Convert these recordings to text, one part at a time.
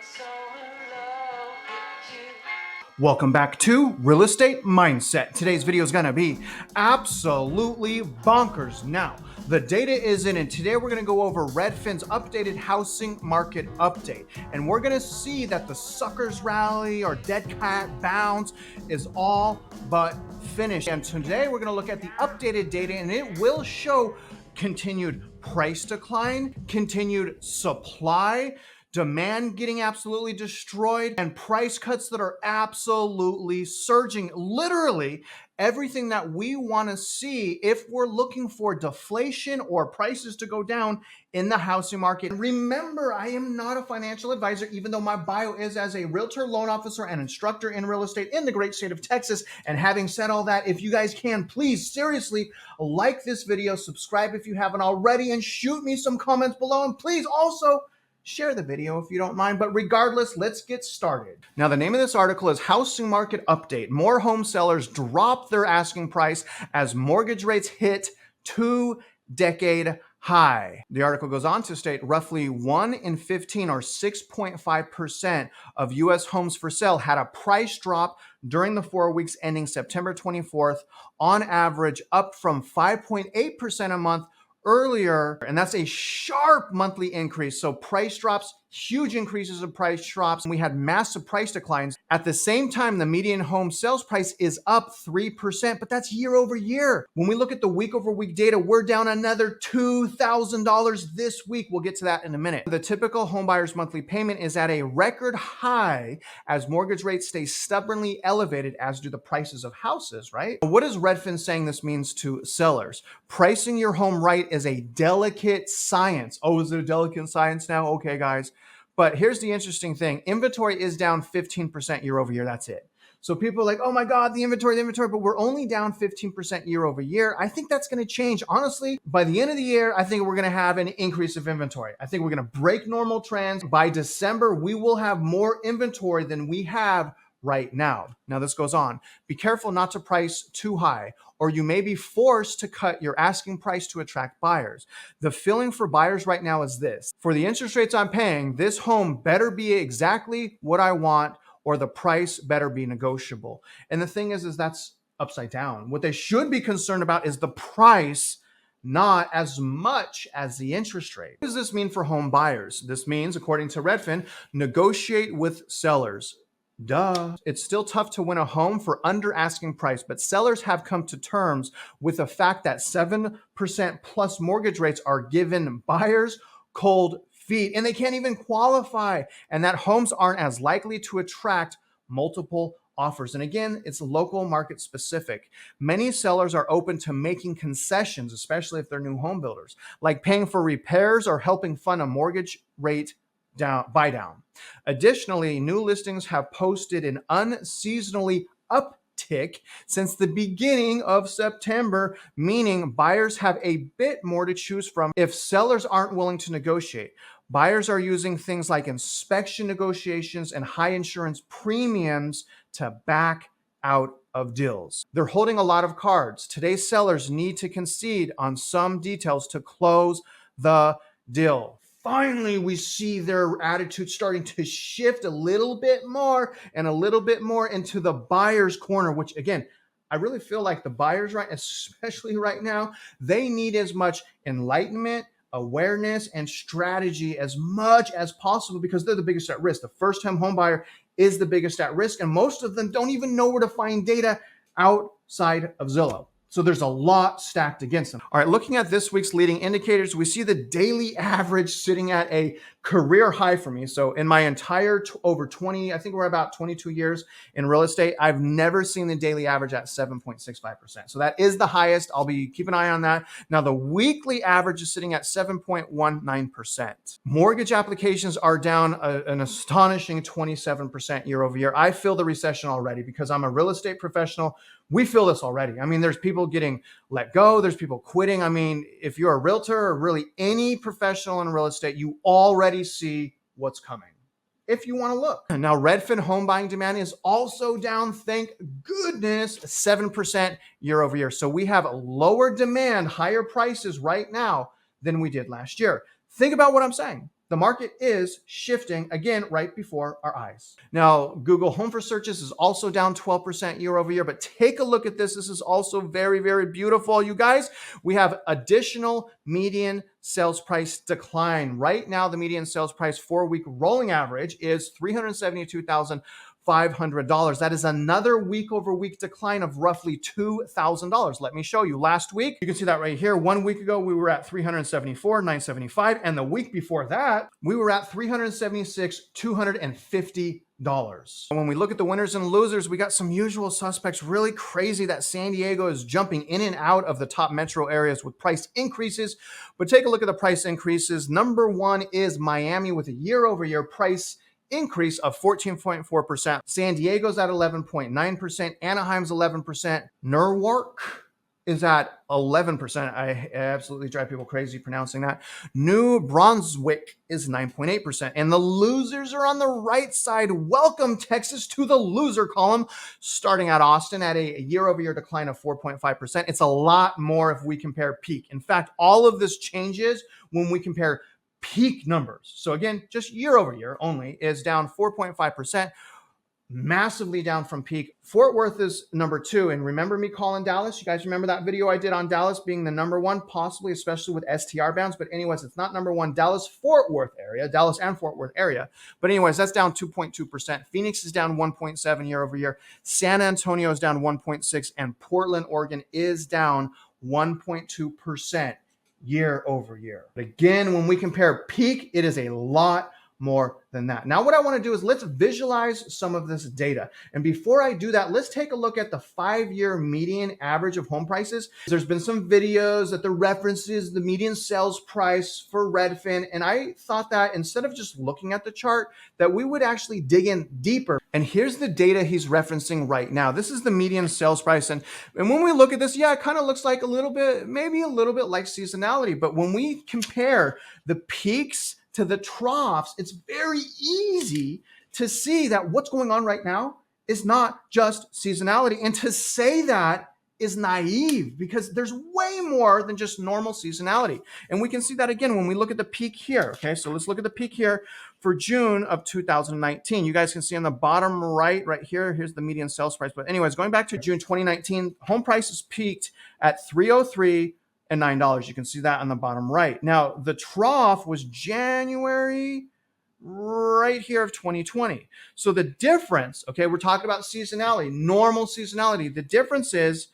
so in love with you. Welcome back to Real Estate Mindset. Today's video is going to be absolutely bonkers. Now, the data is in, and today we're going to go over Redfin's updated housing market update. And we're going to see that the suckers rally or dead cat bounce is all but finished. And today we're going to look at the updated data, and it will show continued price decline, continued supply, demand getting absolutely destroyed, and price cuts that are absolutely surging. Literally everything that we want to see if we're looking for deflation or prices to go down in the housing market. Remember, I am not a financial advisor, even though my bio is as a realtor, loan officer, and instructor in real estate in the great state of Texas. And having said all that, if you guys can, please seriously like this video, subscribe if you haven't already, and shoot me some comments below. And please also share the video if you don't mind, but regardless, let's get started. Now, the name of this article is Housing Market Update. More home sellers drop their asking price as mortgage rates hit 2-decade high. The article goes on to state roughly 1 in 15 or 6.5% of U.S. homes for sale had a price drop during the 4 weeks ending September 24th, on average up from 5.8% a month earlier, and that's a sharp monthly increase. So price drops, huge increases of price drops, and we had massive price declines. At the same time, the median home sales price is up 3%, but that's year over year. When we look at the week over week data, we're down another $2,000 this week. We'll get to that in a minute. The typical homebuyer's monthly payment is at a record high as mortgage rates stay stubbornly elevated, as do the prices of houses, right? What is Redfin saying this means to sellers? Pricing your home right is a delicate science. Oh, is it a delicate science now? Okay, guys. But here's the interesting thing. Inventory is down 15% year over year. That's it. So people are like, oh my God, the inventory, but we're only down 15% year over year. I think that's going to change. Honestly, by the end of the year, I think we're going to have an increase of inventory. I think we're going to break normal trends. By December, we will have more inventory than we have right now. Now this goes on. Be careful not to price too high, or you may be forced to cut your asking price to attract buyers. The feeling for buyers right now is this: for the interest rates I'm paying, this home better be exactly what I want, or the price better be negotiable. And the thing is that's upside down. What they should be concerned about is the price, not as much as the interest rate. What does this mean for home buyers? This means, according to Redfin, negotiate with sellers. Duh. It's still tough to win a home for under asking price, but sellers have come to terms with the fact that 7% plus mortgage rates are giving buyers cold feet, and they can't even qualify, and that homes aren't as likely to attract multiple offers. And again, it's local market specific. Many sellers are open to making concessions, especially if they're new home builders, like paying for repairs or helping fund a mortgage rate buy down. Additionally, new listings have posted an unseasonally uptick since the beginning of September, meaning buyers have a bit more to choose from if sellers aren't willing to negotiate. Buyers are using things like inspection negotiations and high insurance premiums to back out of deals. They're holding a lot of cards. Today's sellers need to concede on some details to close the deal. Finally, we see their attitude starting to shift a little bit more and a little bit more into the buyer's corner, which again, I really feel like the buyers, right, especially right now, they need as much enlightenment, awareness, and strategy as much as possible, because they're the biggest at risk. The first-time home buyer is the biggest at risk, and most of them don't even know where to find data outside of Zillow. So there's a lot stacked against them. All right, looking at this week's leading indicators, we see the daily average sitting at a career high for me. So in my entire over 20, I think we're about 22 years in real estate, I've never seen the daily average at 7.65%. So that is the highest. I'll be keep an eye on that. Now the weekly average is sitting at 7.19%. Mortgage applications are down an astonishing 27% year over year. I feel the recession already because I'm a real estate professional. We feel this already. I mean, there's people getting let go. There's people quitting. I mean, if you're a realtor or really any professional in real estate, you already see what's coming if you want to look. Now, Redfin home buying demand is also down, thank goodness, 7% year over year. So we have a lower demand, higher prices right now than we did last year. Think about what I'm saying. The market is shifting again right before our eyes. Now, Google Home for searches is also down 12% year over year, but take a look at this. This is also very, very beautiful. You guys, we have additional median sales price decline. Right now, the median sales price 4-week rolling average is $372,500. That is another week over week decline of roughly $2,000. Let me show you. Last week, you can see that right here. 1 week ago, we were at $374,975, and the week before that, we were at $376,250. When we look at the winners and losers, we got some usual suspects. Really crazy that San Diego is jumping in and out of the top metro areas with price increases. But take a look at the price increases. Number one is Miami with a year over year price increase of 14.4%. San Diego's at 11.9%. Anaheim's 11%. Newark is at 11%. I absolutely drive people crazy pronouncing that. New Brunswick is 9.8%. And the losers are on the right side. Welcome, Texas, to the loser column, starting at Austin at a year-over-year decline of 4.5%. It's a lot more if we compare peak. In fact, all of this changes when we compare peak numbers. So again, just year over year only is down 4.5%. Massively down from peak. Fort Worth is number two. And remember me calling Dallas? You guys remember that video I did on Dallas being the number one, possibly, especially with STR bounds. But anyways, it's not number one. Dallas-Fort Worth area, Dallas and Fort Worth area. But anyways, that's down 2.2%. Phoenix is down 1.7 year over year. San Antonio is down 1.6. And Portland, Oregon is down 1.2% year over year. But again, when we compare peak, it is a lot more than that. Now, what I want to do is let's visualize some of this data. And before I do that, let's take a look at the 5-year median average of home prices. There's been some videos that the references the median sales price for Redfin. And I thought that instead of just looking at the chart, that we would actually dig in deeper. And here's the data he's referencing right now. This is the median sales price. And when we look at this, yeah, it kind of looks like a little bit, maybe a little bit like seasonality. But when we compare the peaks to the troughs, it's very easy to see that what's going on right now is not just seasonality. And to say that is naive because there's way more than just normal seasonality. And we can see that again when we look at the peak here. Okay, so let's look at the peak here for June of 2019. You guys can see on the bottom right here, here's the median sales price. But anyways, going back to June 2019, home prices peaked at $303 and $9. You can see that on the bottom right. Now, the trough was January right here of 2020. So the difference, okay, we're talking about seasonality, normal seasonality. The difference is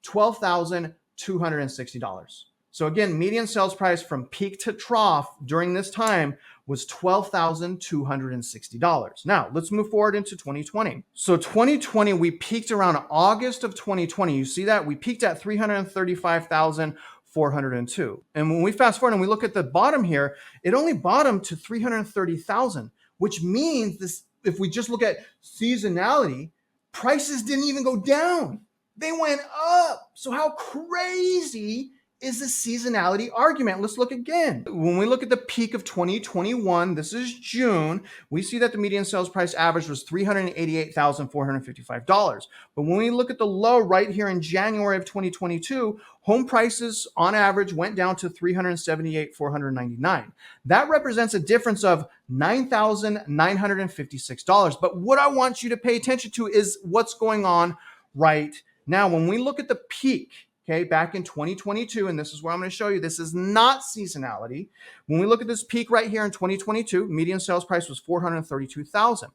$12,260. So again, median sales price from peak to trough during this time was $12,260. Now, let's move forward into 2020. So 2020, we peaked around August of 2020. You see that? We peaked at $335,402. And when we fast forward and we look at the bottom here, it only bottomed to $330,000, which means this, if we just look at seasonality, prices didn't even go down. They went up. So how crazy is the seasonality argument? Let's look again. When we look at the peak of 2021, this is June, we see that the median sales price average was $388,455. But when we look at the low right here in January of 2022, home prices on average went down to $378,499. That represents a difference of $9,956. But what I want you to pay attention to is what's going on right now. When we look at the peak, okay, back in 2022, and this is where I'm going to show you, this is not seasonality. When we look at this peak right here in 2022, median sales price was $432,000.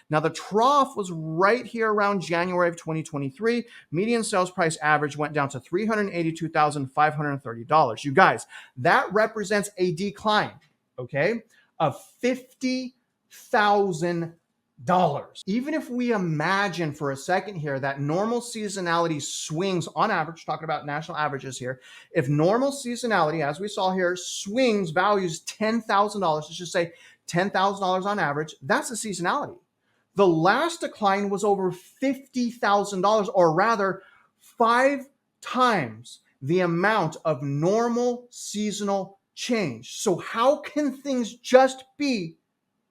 Now the trough was right here around January of 2023. Median sales price average went down to $382,530. You guys, that represents a decline, okay, of $50,000. Even if we imagine for a second here that normal seasonality swings on average, talking about national averages here, if normal seasonality, as we saw here, swings values $10,000, let's just say $10,000 on average, that's a seasonality. The last decline was over $50,000, or rather 5 times the amount of normal seasonal change. So how can things just be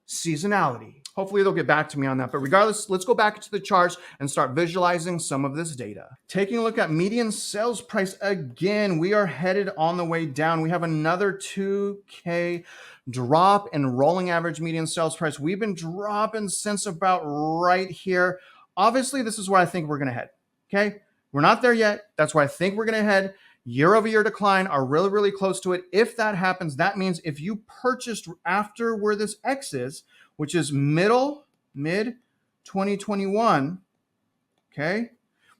seasonality? Hopefully they'll get back to me on that. But regardless, let's go back to the charts and start visualizing some of this data. Taking a look at median sales price again, we are headed on the way down. We have another 2K drop in rolling average median sales price. We've been dropping since about right here. Obviously, this is where I think we're going to head. Okay. We're not there yet. That's where I think we're going to head. Year over year decline are really, really close to it. If that happens, that means if you purchased after where this X is, which is mid 2021, okay,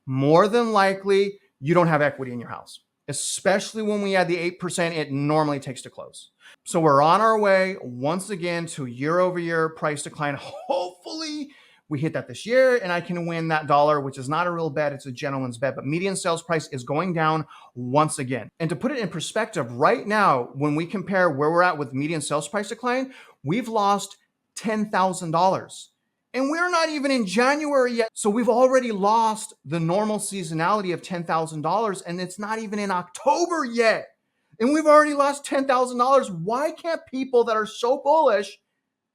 more than likely you don't have equity in your house, especially when we add the 8% it normally takes to close. So we're on our way once again to year over year price decline. Hopefully we hit that this year and I can win that dollar, which is not a real bet. It's a gentleman's bet, but median sales price is going down once again. And to put it in perspective, right now, when we compare where we're at with median sales price decline, we've lost $10,000. And we're not even in January yet. So we've already lost the normal seasonality of $10,000 and it's not even in October yet. And we've already lost $10,000. Why can't people that are so bullish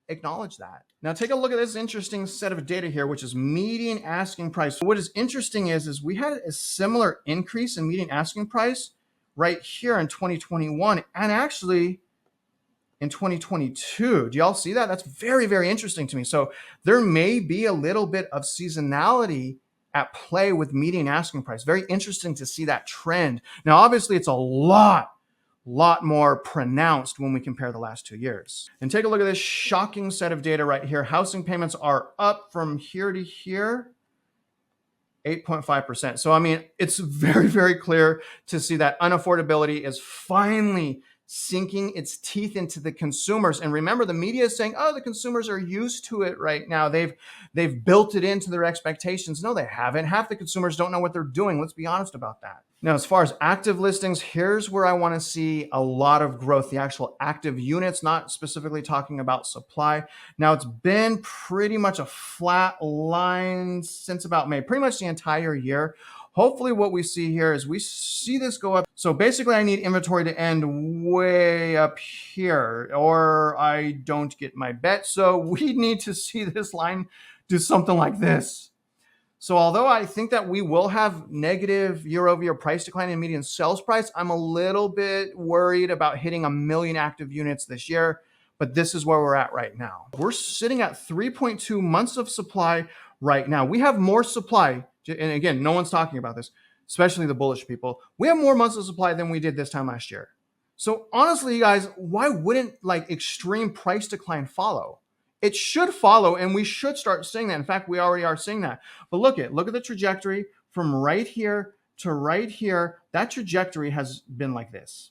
acknowledge that? Now take a look at this interesting set of data here, which is median asking price. What is interesting is we had a similar increase in median asking price right here in 2021 and actually in 2022. Do y'all see that? That's very, very interesting to me. So there may be a little bit of seasonality at play with median asking price. Very interesting to see that trend. Now, obviously, it's a lot more pronounced when we compare the last 2 years. And take a look at this shocking set of data right here. Housing payments are up from here to here, 8.5%. So, I mean, it's very, very clear to see that unaffordability is finally sinking its teeth into the consumers. And remember, the media is saying, oh, the consumers are used to it right now. They've built it into their expectations. No, they haven't. Half the consumers don't know what they're doing. Let's be honest about that. Now, as far as active listings, here's where I want to see a lot of growth, the actual active units, not specifically talking about supply. Now, it's been pretty much a flat line since about May, pretty much the entire year. Hopefully what we see here is we see this go up. So basically I need inventory to end way up here or I don't get my bet. So we need to see this line do something like this. So although I think that we will have negative year over year price decline in median sales price, I'm a little bit worried about hitting 1 million active units this year, but this is where we're at right now. We're sitting at 3.2 months of supply right now. We have more supply. And again, no one's talking about this, especially the bullish people. We have more months of supply than we did this time last year. So honestly, you guys, why wouldn't like extreme price decline follow? It should follow and we should start seeing that. In fact, we already are seeing that. But look at the trajectory from right here to right here. That trajectory has been like this.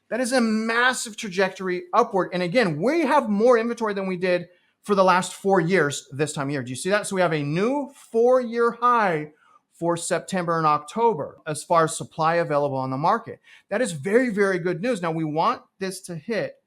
That is a massive trajectory upward. And again, we have more inventory than we did for the last 4 years this time of year. Do you see that? So we have a new 4-year high for September and October as far as supply available on the market. That is very, very good news. Now we want this to hit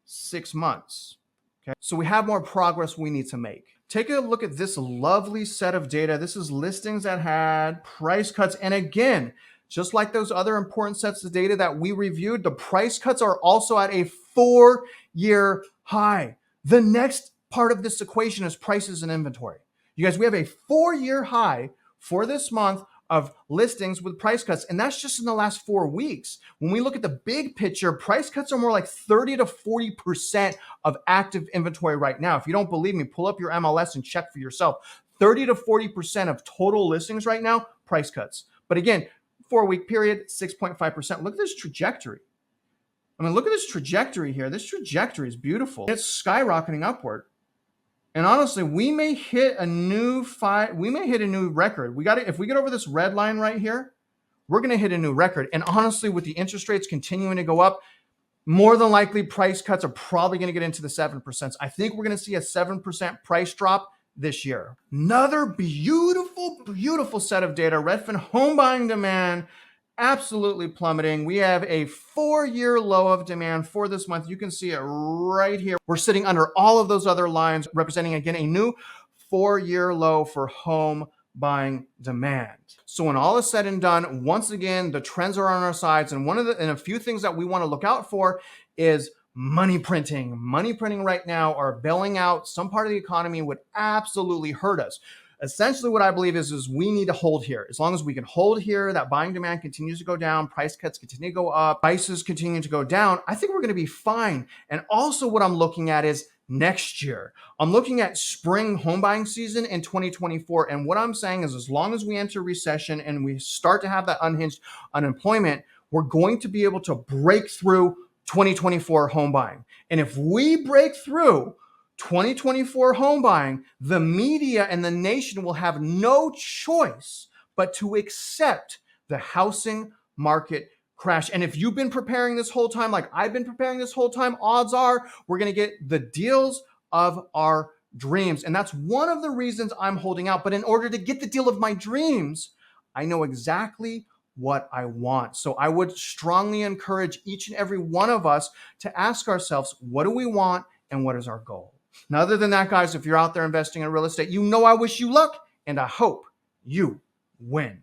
6 months. Okay. So we have more progress we need to make. Take a look at this lovely set of data. This is listings that had price cuts. And again, just like those other important sets of data that we reviewed, the price cuts are also at a 4-year high. The next part of this equation is prices and inventory. You guys, we have a 4-year high for this month of listings with price cuts, and that's just in the last 4 weeks. When we look at the big picture, price cuts are more like 30 to 40% of active inventory right now. If you don't believe me, pull up your MLS and check for yourself. 30 to 40% of total listings right now, price cuts. But again, 4-week period, 6.5%. Look at this trajectory. I mean, look at this trajectory here. This trajectory is beautiful. It's skyrocketing upward. And honestly, we may hit a new record. If we get over this red line right here, we're going to hit a new record. And honestly, with the interest rates continuing to go up, more than likely price cuts are probably going to get into the 7%. I think we're going to see a 7% price drop this year. Another beautiful, beautiful set of data. Redfin home buying demand absolutely plummeting. We have a 4-year low of demand for this month. You can see it right here. We're sitting under all of those other lines, representing again a new 4-year low for home buying demand. So when all is said and done, once again, the trends are on our sides. And a few things that we want to look out for is money printing. Money printing right now are bailing out some part of the economy would absolutely hurt us. Essentially, what I believe is we need to hold here. As long as we can hold here, that buying demand continues to go down, price cuts continue to go up, prices continue to go down, I think we're going to be fine. And also what I'm looking at is next year. I'm looking at spring home buying season in 2024. And what I'm saying is as long as we enter recession and we start to have that unhinged unemployment, we're going to be able to break through 2024 home buying. And if we break through 2024 home buying, the media and the nation will have no choice but to accept the housing market crash. And if you've been preparing this whole time, like I've been preparing this whole time, odds are we're going to get the deals of our dreams. And that's one of the reasons I'm holding out. But in order to get the deal of my dreams, I know exactly what I want. So I would strongly encourage each and every one of us to ask ourselves, what do we want and what is our goal? Now, other than that, guys, if you're out there investing in real estate, I wish you luck and I hope you win.